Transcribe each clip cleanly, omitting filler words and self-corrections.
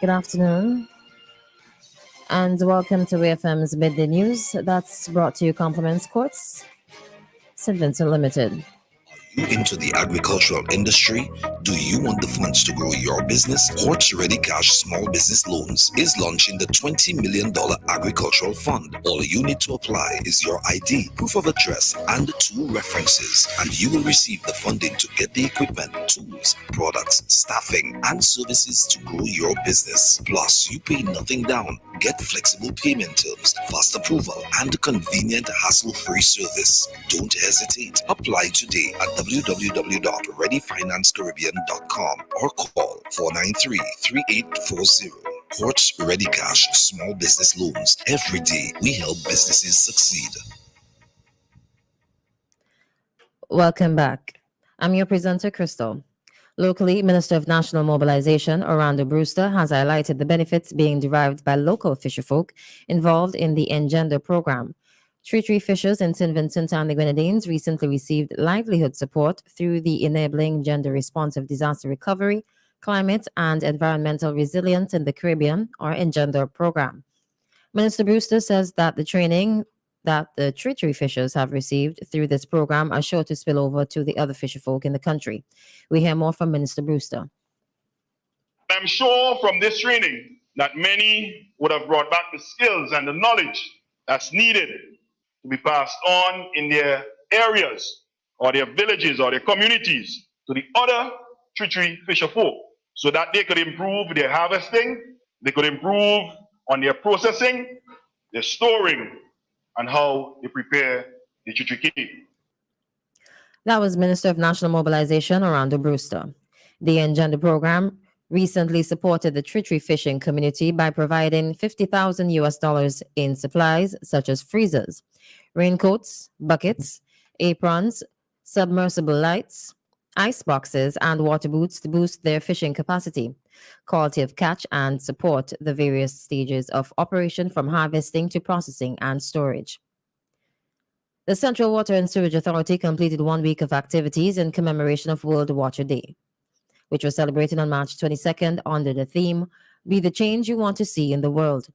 Good afternoon, and welcome to WEFM's Midday News. That's brought to you Compliments Courts, St. Vincent Limited. You into the agricultural industry? Do you want the funds to grow your business? Quartz Ready Cash Small Business Loans is launching the $20 million agricultural fund. All you need to apply is your ID, proof of address, and 2 references, and you will receive the funding to get the equipment, tools, products, staffing, and services to grow your business. Plus, you pay nothing down. Get flexible payment terms, fast approval, and convenient hassle-free service. Don't hesitate. Apply today at www.readyfinancecaribbean.com or call 493-3840. Quartz Ready Cash Small Business Loans. Every day, we help businesses succeed. Welcome back. I'm your presenter, Christal. Locally, Minister of National Mobilization, Orlando Brewster, has highlighted the benefits being derived by local fisherfolk involved in the Engender program. Treachery fishers in St. Vincent and the Grenadines recently received livelihood support through the Enabling Gender Responsive Disaster Recovery, Climate and Environmental Resilience in the Caribbean, or Engender program. Minister Brewster says that the training that the treachery fishers have received through this program are sure to spill over to the other fisherfolk in the country. We hear more from Minister Brewster. I'm sure from this training that many would have brought back the skills and the knowledge that's needed to be passed on in their areas or their villages or their communities to the other treachery fisher folk so that they could improve their harvesting, they could improve on their processing, their storing, and how they prepare the treachery cake. That was Minister of National Mobilization, Orlando Brewster. The Engender program recently supported the treachery fishing community by providing $50,000 in supplies such as freezers, raincoats, buckets, aprons, submersible lights, ice boxes, and water boots to boost their fishing capacity, quality of catch, and support the various stages of operation from harvesting to processing and storage. The Central Water and Sewage Authority completed 1 week of activities in commemoration of World Water Day, which was celebrated on March 22nd under the theme, Be the Change You Want to See in the World.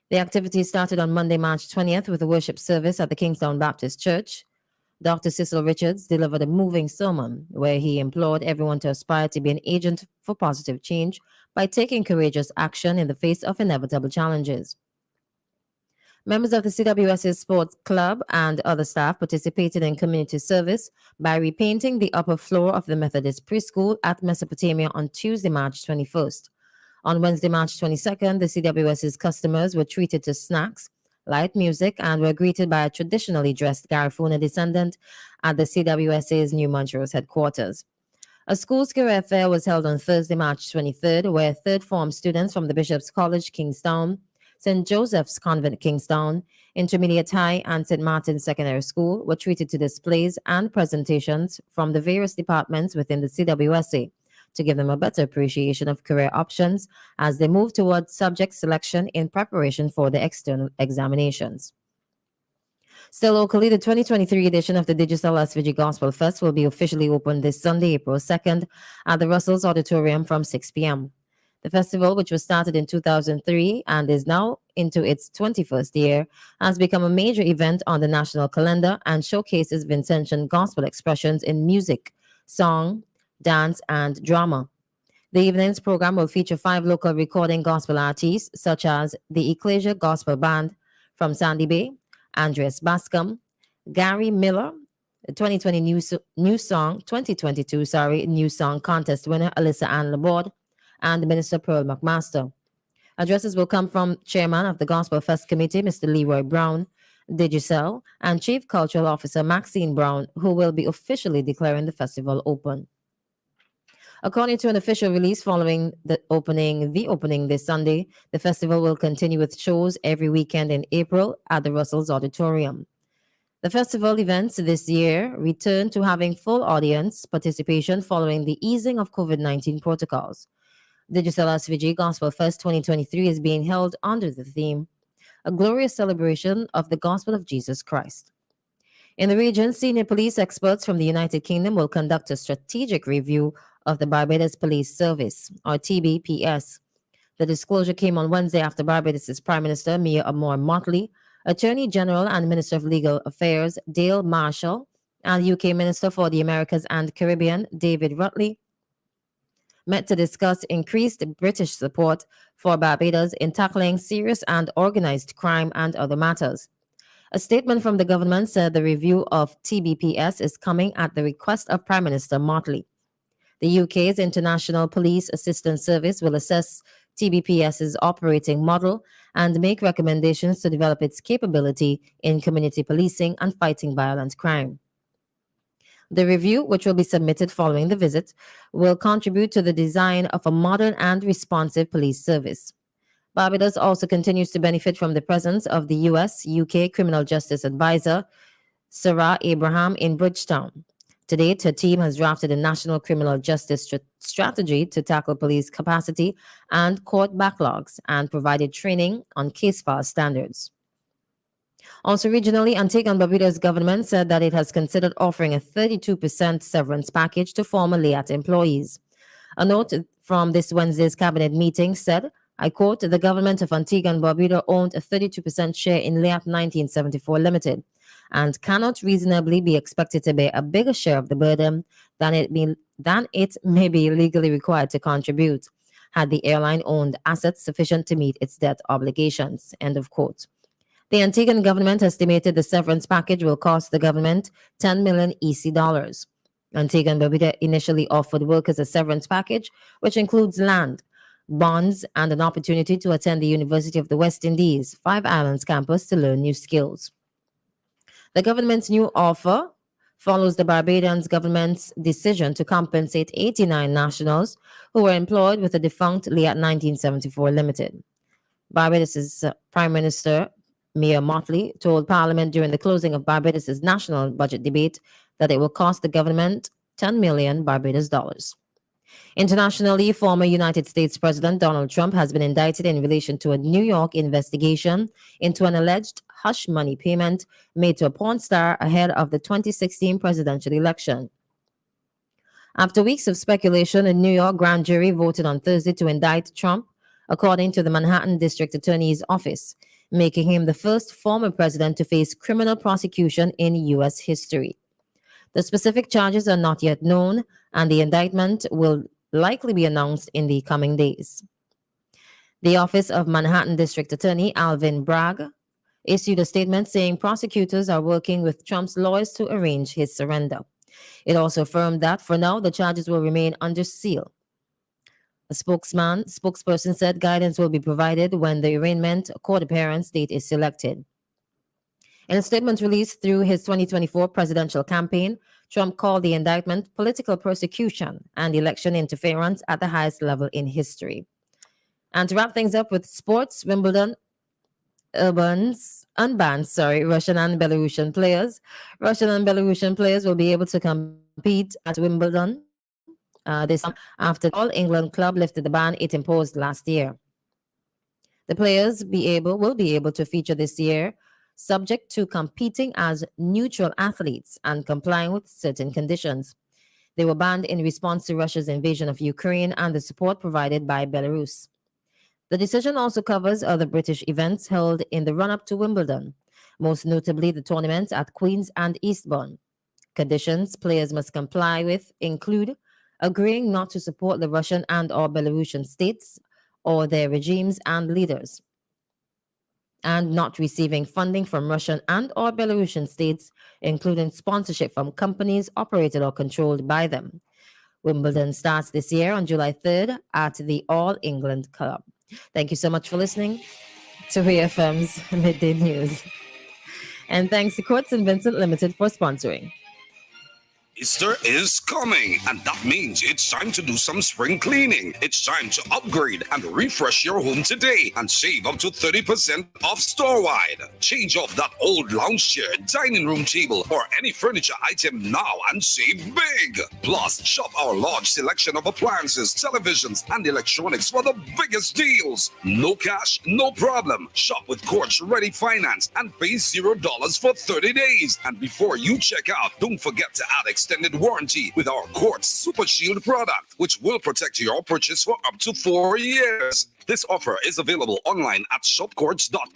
The activities started on Monday, March 20th with a worship service at the Kingstown Baptist Church. Dr. Cecil Richards delivered a moving sermon where he implored everyone to aspire to be an agent for positive change by taking courageous action in the face of inevitable challenges. Members of the CWS's Sports Club and other staff participated in community service by repainting the upper floor of the Methodist preschool at Mesopotamia on Tuesday, March 21st. On Wednesday, March 22nd, the CWS's customers were treated to snacks, light music, and were greeted by a traditionally dressed Garifuna descendant at the CWSA's New Montrose headquarters. A school's career fair was held on Thursday, March 23rd, where third form students from the Bishop's College, Kingstown, St. Joseph's Convent, Kingstown, Intermediate High, and St. Martin's Secondary School were treated to displays and presentations from the various departments within the CWSA to give them a better appreciation of career options as they move towards subject selection in preparation for the external examinations. Still locally, the 2023 edition of the Digital SVG Gospel Fest will be officially opened this Sunday, April 2nd, at the Russell's Auditorium from 6 p.m. The festival, which was started in 2003 and is now into its 21st year, has become a major event on the national calendar and showcases Vincentian gospel expressions in music, song, dance, and drama. The evening's program will feature 5 local recording gospel artists, such as the Ecclesia Gospel Band from Sandy Bay, Andres Bascom, Gary Miller, the 2022 New Song Contest winner Alyssa Ann Laborde, and Minister Pearl McMaster. Addresses will come from Chairman of the Gospel Fest Committee, Mr. Leroy Brown, Digicel, and Chief Cultural Officer Maxine Brown, who will be officially declaring the festival open. According to an official release following the opening this Sunday, the festival will continue with shows every weekend in April at the Russell's Auditorium. The festival events this year return to having full audience participation following the easing of COVID-19 protocols. Digital SVG Gospel Fest 2023 is being held under the theme, A Glorious Celebration of the Gospel of Jesus Christ. In the region, senior police experts from the United Kingdom will conduct a strategic review of the Barbados Police Service, or TBPS. The disclosure came on Wednesday after Barbados' Prime Minister Mia Amor Motley, Attorney General and Minister of Legal Affairs Dale Marshall, and UK Minister for the Americas and Caribbean David Rutley met to discuss increased British support for Barbados in tackling serious and organized crime and other matters. A statement from the government said the review of TBPS is coming at the request of Prime Minister Motley. The UK's International Police Assistance Service will assess TBPS's operating model and make recommendations to develop its capability in community policing and fighting violent crime. The review, which will be submitted following the visit, will contribute to the design of a modern and responsive police service. Barbados also continues to benefit from the presence of the US-UK Criminal Justice Advisor, Sarah Abraham, in Bridgetown. To date, her team has drafted a national criminal justice strategy to tackle police capacity and court backlogs and provided training on case file standards. Also regionally, Antigua and Barbuda's government said that it has considered offering a 32% severance package to former LEAT employees. A note from this Wednesday's cabinet meeting said, I quote, the government of Antigua and Barbuda owned a 32% share in LEAT 1974 Limited and cannot reasonably be expected to bear a bigger share of the burden than it may be legally required to contribute, had the airline owned assets sufficient to meet its debt obligations, end of quote. The Antiguan government estimated the severance package will cost the government 10 million EC dollars. Antigua and Barbuda initially offered workers a severance package, which includes land, bonds, and an opportunity to attend the University of the West Indies, Five Islands campus to learn new skills. The government's new offer follows the Barbadian government's decision to compensate 89 nationals who were employed with the defunct LEAT 1974 Limited. Barbados' Prime Minister Mia Motley told Parliament during the closing of Barbados' national budget debate that it will cost the government 10 million Barbados dollars. Internationally, former United States President Donald Trump has been indicted in relation to a New York investigation into an alleged hush money payment made to a porn star ahead of the 2016 presidential election. After weeks of speculation, a New York grand jury voted on Thursday to indict Trump, according to the Manhattan District Attorney's Office, making him the first former president to face criminal prosecution in U.S. history. The specific charges are not yet known, and the indictment will likely be announced in the coming days. The Office of Manhattan District Attorney Alvin Bragg issued a statement saying prosecutors are working with Trump's lawyers to arrange his surrender. It also affirmed that for now the charges will remain under seal. A spokesperson said guidance will be provided when the arraignment court appearance date is selected. In a statement released through his 2024 presidential campaign, Trump called the indictment political persecution and election interference at the highest level in history. And to wrap things up with sports, Wimbledon unbans Russian and Belarusian players. Russian and Belarusian players will be able to compete at Wimbledon this summer after the All England club lifted the ban it imposed last year. The players will be able to feature this year, subject to competing as neutral athletes and complying with certain conditions. They were banned in response to Russia's invasion of Ukraine and the support provided by Belarus. The decision also covers other British events held in the run-up to Wimbledon, most notably the tournaments at Queen's and Eastbourne. Conditions players must comply with include agreeing not to support the Russian and/or Belarusian states or their regimes and leaders, and not receiving funding from Russian and/or Belarusian states, including sponsorship from companies operated or controlled by them. Wimbledon starts this year on July 3rd at the All England Club. Thank you so much for listening to WEFM's Midday News. And thanks to Courts and Vincent Limited for sponsoring. Easter is coming, and that means it's time to do some spring cleaning. It's time to upgrade and refresh your home today and save up to 30% off store-wide. Change off that old lounge chair, dining room table, or any furniture item now and save big. Plus, shop our large selection of appliances, televisions, and electronics for the biggest deals. No cash, no problem. Shop with Courts Ready Finance and pay $0 for 30 days. And before you check out, don't forget to add extended warranty with our Quartz Super Shield product, which will protect your purchase for up to 4 years. This offer is available online at shopcourts.com.